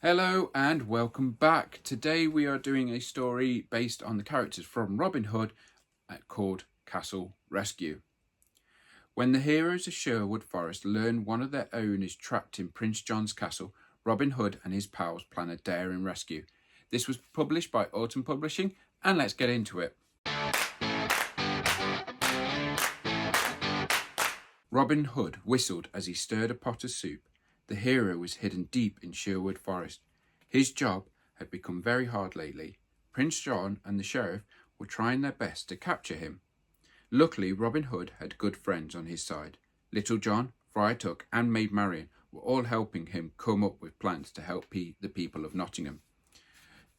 Hello and welcome back. Today we are doing a story based on the characters from Robin Hood called Castle Rescue. When the heroes of Sherwood Forest learn one of their own is trapped in Prince John's castle, Robin Hood and his pals plan a daring rescue. This was published by Autumn Publishing, and let's get into it. Robin Hood whistled as he stirred a pot of soup. The hero was hidden deep in Sherwood Forest. His job had become very hard lately. Prince John and the sheriff were trying their best to capture him. Luckily, Robin Hood had good friends on his side. Little John, Friar Tuck and Maid Marian were all helping him come up with plans to help the people of Nottingham.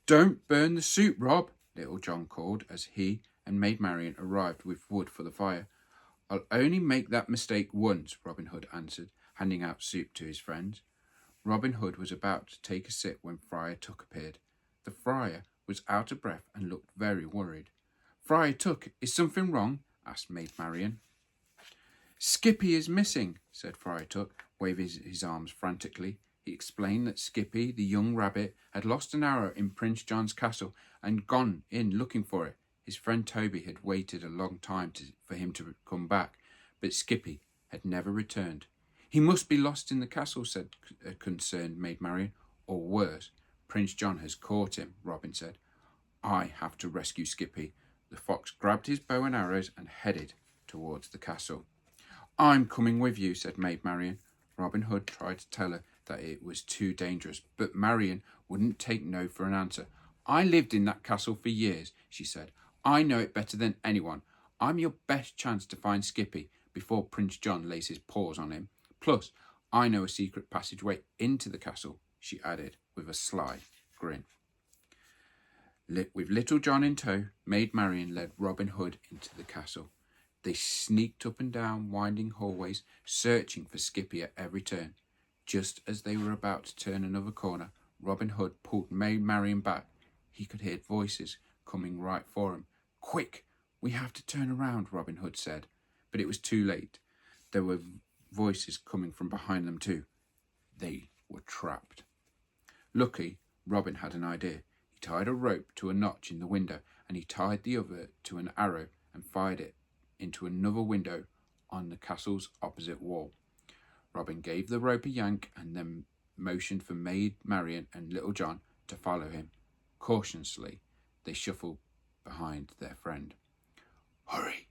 "Don't burn the soup, Rob," Little John called as he and Maid Marian arrived with wood for the fire. "I'll only make that mistake once," Robin Hood answered, handing out soup to his friends. Robin Hood was about to take a sip when Friar Tuck appeared. The friar was out of breath and looked very worried. "Friar Tuck, is something wrong?" asked Maid Marian. "Skippy is missing," said Friar Tuck, waving his arms frantically. He explained that Skippy, the young rabbit, had lost an arrow in Prince John's castle and gone in looking for it. His friend Toby had waited a long time for him to come back, but Skippy had never returned. "He must be lost in the castle," said a concerned Maid Marian. "Or worse, Prince John has caught him," Robin said. "I have to rescue Skippy." The fox grabbed his bow and arrows and headed towards the castle. "I'm coming with you," said Maid Marian. Robin Hood tried to tell her that it was too dangerous, but Marian wouldn't take no for an answer. "I lived in that castle for years," she said. "I know it better than anyone. I'm your best chance to find Skippy before Prince John lays his paws on him. Plus, I know a secret passageway into the castle," she added with a sly grin. With Little John in tow, Maid Marian led Robin Hood into the castle. They sneaked up and down winding hallways, searching for Skippy at every turn. Just as they were about to turn another corner, Robin Hood pulled Maid Marian back. He could hear voices coming right for him. "Quick, we have to turn around," Robin Hood said. But it was too late. There were voices coming from behind them too. They were trapped. Lucky, Robin had an idea. He tied a rope to a notch in the window, and he tied the other to an arrow and fired it into another window on the castle's opposite wall. Robin gave the rope a yank and then motioned for Maid Marian and Little John to follow him. Cautiously, they shuffled behind their friend. "Hurry,"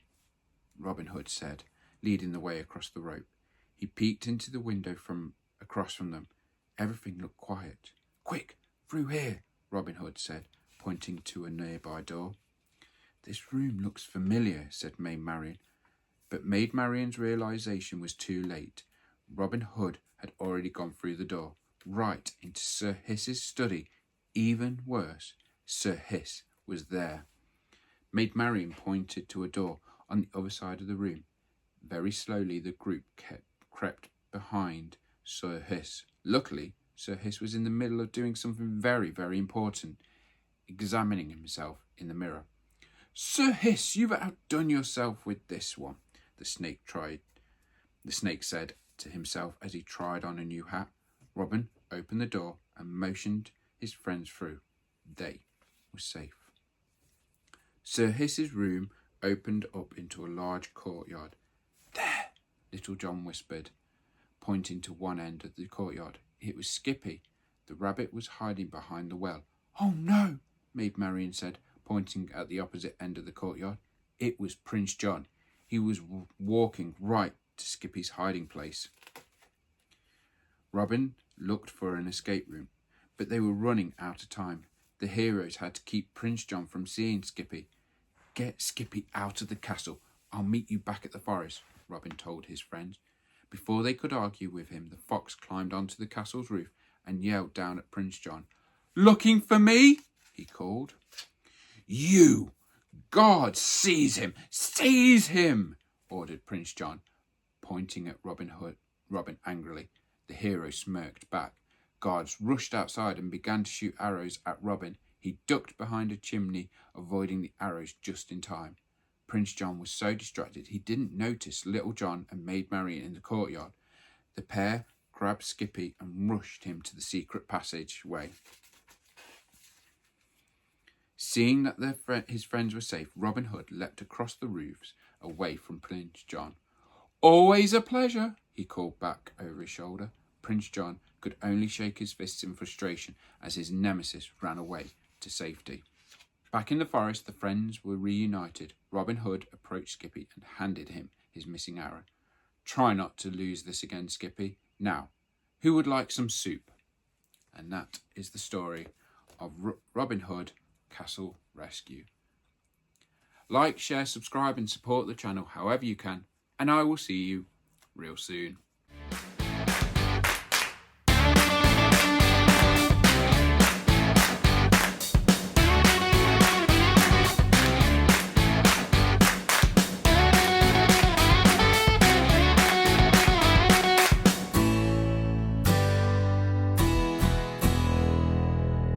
Robin Hood said, leading the way across the rope. He peeked into the window from across from them. Everything looked quiet. "Quick, through here," Robin Hood said, pointing to a nearby door. "This room looks familiar," said Maid Marian. But Maid Marian's realization was too late. Robin Hood had already gone through the door, right into Sir Hiss's study. Even worse, Sir Hiss was there. Maid Marian pointed to a door on the other side of the room. Very slowly the group crept behind Sir Hiss. Luckily, Sir Hiss was in the middle of doing something very, very important, examining himself in the mirror. "Sir Hiss, you've outdone yourself with this one," the snake said to himself as he tried on a new hat. Robin opened the door and motioned his friends through. They were safe. Sir Hiss's room opened up into a large courtyard. "There," Little John whispered, pointing to one end of the courtyard. It was Skippy. The rabbit was hiding behind the well. "Oh no," Maid Marian said, pointing at the opposite end of the courtyard. It was Prince John. He was walking right to Skippy's hiding place. Robin looked for an escape room, but they were running out of time. The heroes had to keep Prince John from seeing Skippy. "Get Skippy out of the castle. I'll meet you back at the forest," Robin told his friends. Before they could argue with him, the fox climbed onto the castle's roof and yelled down at Prince John. "Looking for me?" he called. "You! God, seize him! Seize him!" ordered Prince John, pointing at Robin angrily. The hero smirked back. Guards rushed outside and began to shoot arrows at Robin. He ducked behind a chimney, avoiding the arrows just in time. Prince John was so distracted he didn't notice Little John and Maid Marian in the courtyard. The pair grabbed Skippy and rushed him to the secret passageway. Seeing that his friends were safe, Robin Hood leapt across the roofs away from Prince John. "Always a pleasure," he called back over his shoulder. Prince John could only shake his fists in frustration as his nemesis ran away to safety. Back in the forest, the friends were reunited. Robin Hood approached Skippy and handed him his missing arrow. "Try not to lose this again, Skippy. Now, who would like some soup?" And that is the story of Robin Hood Castle Rescue. Like, share, subscribe and support the channel however you can, and I will see you real soon.